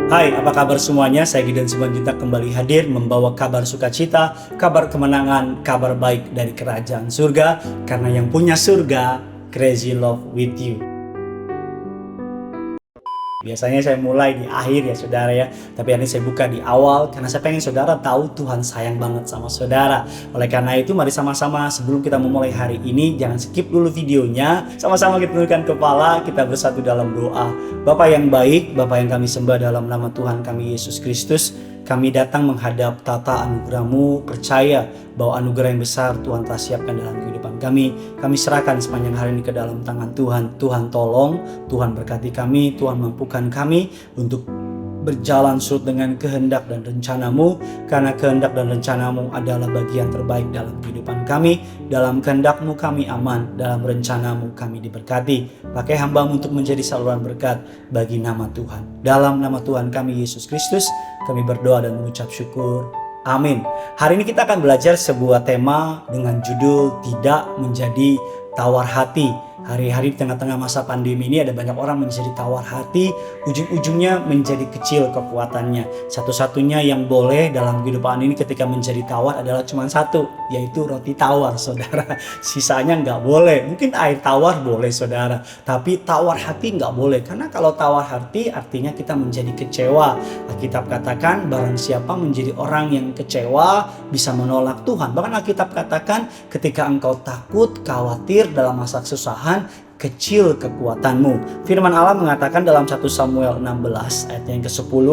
Hai, apa kabar semuanya? Saya Gideon Simanjuntak kembali hadir membawa kabar sukacita, kabar kemenangan, kabar baik dari kerajaan surga. Karena yang punya surga, crazy love with you. Biasanya saya mulai di akhir ya saudara ya, tapi ini saya buka di awal karena saya pengen saudara tahu Tuhan sayang banget sama saudara. Oleh karena itu mari sama-sama sebelum kita memulai hari ini, jangan skip dulu videonya. Sama-sama kita tundukkan kepala, kita bersatu dalam doa. Bapa yang baik, Bapa yang kami sembah dalam nama Tuhan kami Yesus Kristus, kami datang menghadap tata anugerah-Mu, percaya bahwa anugerah yang besar Tuhan telah siapkan dalam kehidupan kami. Kami serahkan sepanjang hari ini ke dalam tangan Tuhan. Tuhan tolong, Tuhan berkati kami, Tuhan mampukan kami untuk berjalan surut dengan kehendak dan rencana-Mu, karena kehendak dan rencana-Mu adalah bagian terbaik dalam kehidupan kami. Dalam kehendak-Mu kami aman, dalam rencana-Mu kami diberkati. Pakai hamba-Mu untuk menjadi saluran berkat bagi nama Tuhan. Dalam nama Tuhan kami Yesus Kristus, kami berdoa dan mengucap syukur. Amin. Hari ini kita akan belajar sebuah tema dengan judul tidak menjadi tawar hati. Hari-hari di tengah-tengah masa pandemi ini ada banyak orang menjadi tawar hati, ujung-ujungnya menjadi kecil kekuatannya. Satu-satunya yang boleh dalam kehidupan ini ketika menjadi tawar adalah cuma satu, yaitu roti tawar saudara. Sisanya nggak boleh. Mungkin air tawar boleh saudara, tapi tawar hati nggak boleh. Karena kalau tawar hati artinya kita menjadi kecewa. Alkitab katakan barang siapa menjadi orang yang kecewa bisa menolak Tuhan. Bahkan Alkitab katakan ketika engkau takut, khawatir dalam masa kesusahan, kecil kekuatanmu. Firman Allah mengatakan dalam 1 Samuel 16 ayat yang ke-10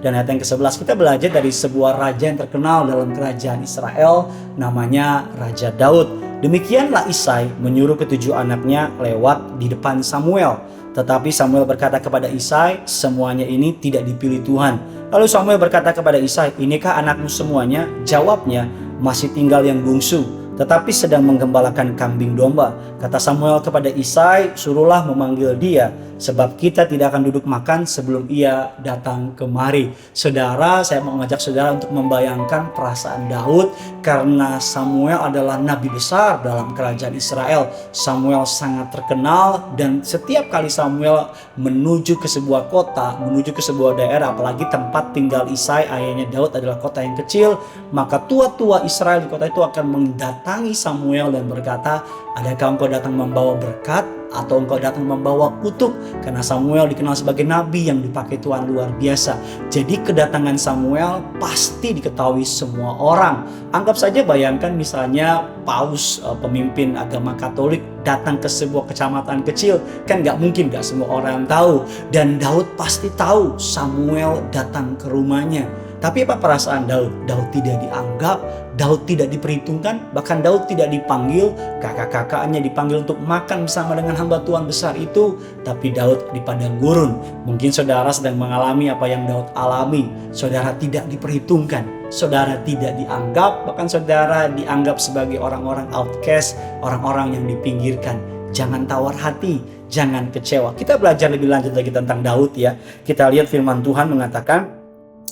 dan ayat yang ke-11, kita belajar dari sebuah raja yang terkenal dalam kerajaan Israel, namanya Raja Daud. Demikianlah Isai menyuruh ketujuh anaknya lewat di depan Samuel. Tetapi Samuel berkata kepada Isai, semuanya ini tidak dipilih Tuhan. Lalu Samuel berkata kepada Isai, inikah anakmu semuanya? Jawabnya, masih tinggal yang bungsu, tetapi sedang menggembalakan kambing domba. Kata Samuel kepada Isai, suruhlah memanggil dia, sebab kita tidak akan duduk makan sebelum ia datang kemari. Saudara, saya mau mengajak saudara untuk membayangkan perasaan Daud, karena Samuel adalah nabi besar dalam kerajaan Israel. Samuel sangat terkenal, dan setiap kali Samuel menuju ke sebuah kota, menuju ke sebuah daerah, apalagi tempat tinggal Isai, ayahnya Daud adalah kota yang kecil, maka tua-tua Israel di kota itu akan mendatangi Samuel dan berkata, adakah engkau datang membawa berkat atau engkau datang membawa kutuk? Karena Samuel dikenal sebagai nabi yang dipakai Tuhan luar biasa. Jadi kedatangan Samuel pasti diketahui semua orang. Anggap saja, bayangkan misalnya Paus, pemimpin agama Katolik, datang ke sebuah kecamatan kecil, kan gak mungkin gak semua orang tahu. Dan Daud pasti tahu Samuel datang ke rumahnya. Tapi apa perasaan Daud? Daud tidak dianggap, Daud tidak diperhitungkan, bahkan Daud tidak dipanggil. Kakak-kakaknya dipanggil untuk makan bersama dengan hamba Tuhan besar itu, tapi Daud di padang gurun. Mungkin saudara sedang mengalami apa yang Daud alami. Saudara tidak diperhitungkan, saudara tidak dianggap, bahkan saudara dianggap sebagai orang-orang outcast, orang-orang yang dipinggirkan. Jangan tawar hati, jangan kecewa. Kita belajar lebih lanjut lagi tentang Daud ya. Kita lihat firman Tuhan mengatakan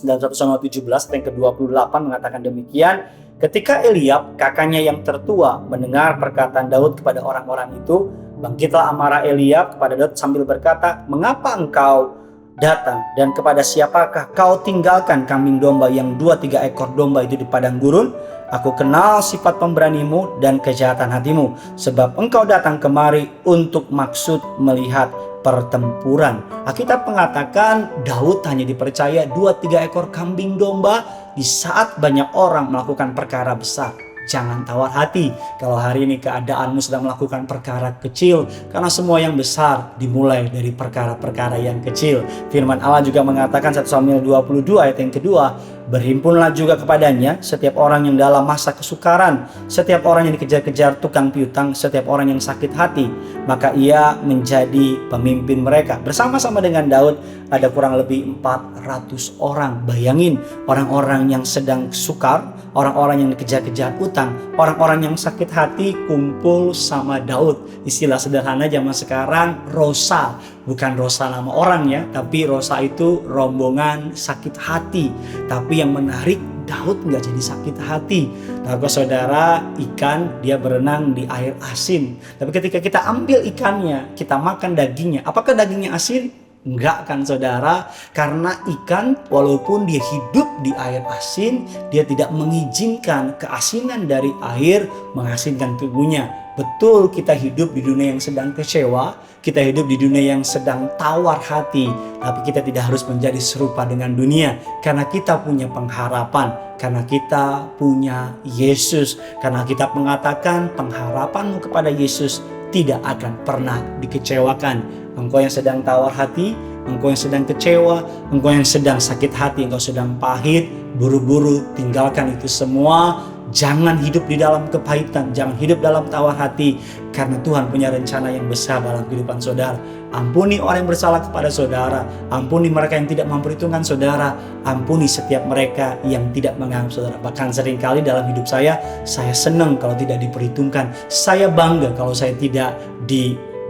dalam 1 Samuel 17 ayat ke-28 mengatakan demikian. Ketika Eliab, kakaknya yang tertua, mendengar perkataan Daud kepada orang-orang itu, bangkitlah amarah Eliab kepada Daud sambil berkata, mengapa engkau datang dan kepada siapakah kau tinggalkan kambing domba yang 2-3 ekor domba itu di padang gurun? Aku kenal sifat pemberanimu dan kejahatan hatimu, sebab engkau datang kemari untuk maksud melihat pertempuran. Alkitab mengatakan Daud hanya dipercaya 2-3 ekor kambing domba di saat banyak orang melakukan perkara besar. Jangan tawar hati kalau hari ini keadaanmu sedang melakukan perkara kecil, karena semua yang besar dimulai dari perkara-perkara yang kecil. Firman Allah juga mengatakan 1 Samuel 22 ayat yang kedua, berhimpunlah juga kepadanya setiap orang yang dalam masa kesukaran, setiap orang yang dikejar-kejar tukang piutang, setiap orang yang sakit hati, maka ia menjadi pemimpin mereka. Bersama-sama dengan Daud ada kurang lebih 400 orang. Bayangin, orang-orang yang sedang sukar, orang-orang yang dikejar-kejar utang, orang-orang yang sakit hati kumpul sama Daud. Istilah sederhana zaman sekarang, rosa. Bukan rosa nama orang ya, tapi rosa itu rombongan sakit hati. Tapi yang menarik, Daud nggak jadi sakit hati. Tahu saudara, ikan dia berenang di air asin. Tapi ketika kita ambil ikannya, kita makan dagingnya, apakah dagingnya asin? Enggak kan saudara, karena ikan walaupun dia hidup di air asin, dia tidak mengizinkan keasinan dari air mengasinkan tubuhnya. Betul, kita hidup di dunia yang sedang kecewa, kita hidup di dunia yang sedang tawar hati, tapi kita tidak harus menjadi serupa dengan dunia, karena kita punya pengharapan, karena kita punya Yesus, karena kita mengatakan pengharapanmu kepada Yesus tidak akan pernah dikecewakan. Engkau yang sedang tawar hati, engkau yang sedang kecewa, engkau yang sedang sakit hati, engkau sedang pahit, buru-buru tinggalkan itu semua. Jangan hidup di dalam kepahitan, jangan hidup dalam tawar hati, karena Tuhan punya rencana yang besar dalam kehidupan saudara. Ampuni orang yang bersalah kepada saudara, ampuni mereka yang tidak memperhitungkan saudara, ampuni setiap mereka yang tidak menganggap saudara. Bahkan seringkali dalam hidup saya senang kalau tidak diperhitungkan, saya bangga kalau saya tidak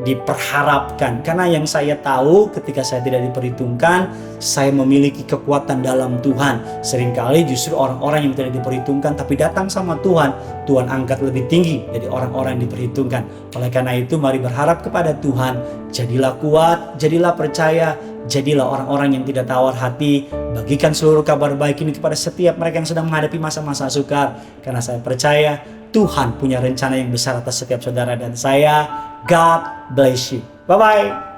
diperharapkan, karena yang saya tahu ketika saya tidak diperhitungkan, saya memiliki kekuatan dalam Tuhan. Seringkali justru orang-orang yang tidak diperhitungkan tapi datang sama Tuhan, Tuhan angkat lebih tinggi dari orang-orang yang diperhitungkan. Oleh karena itu mari berharap kepada Tuhan, jadilah kuat, jadilah percaya, jadilah orang-orang yang tidak tawar hati. Bagikan seluruh kabar baik ini kepada setiap mereka yang sedang menghadapi masa-masa sukar, karena saya percaya Tuhan punya rencana yang besar atas setiap saudara dan saya. God bless you. Bye-bye.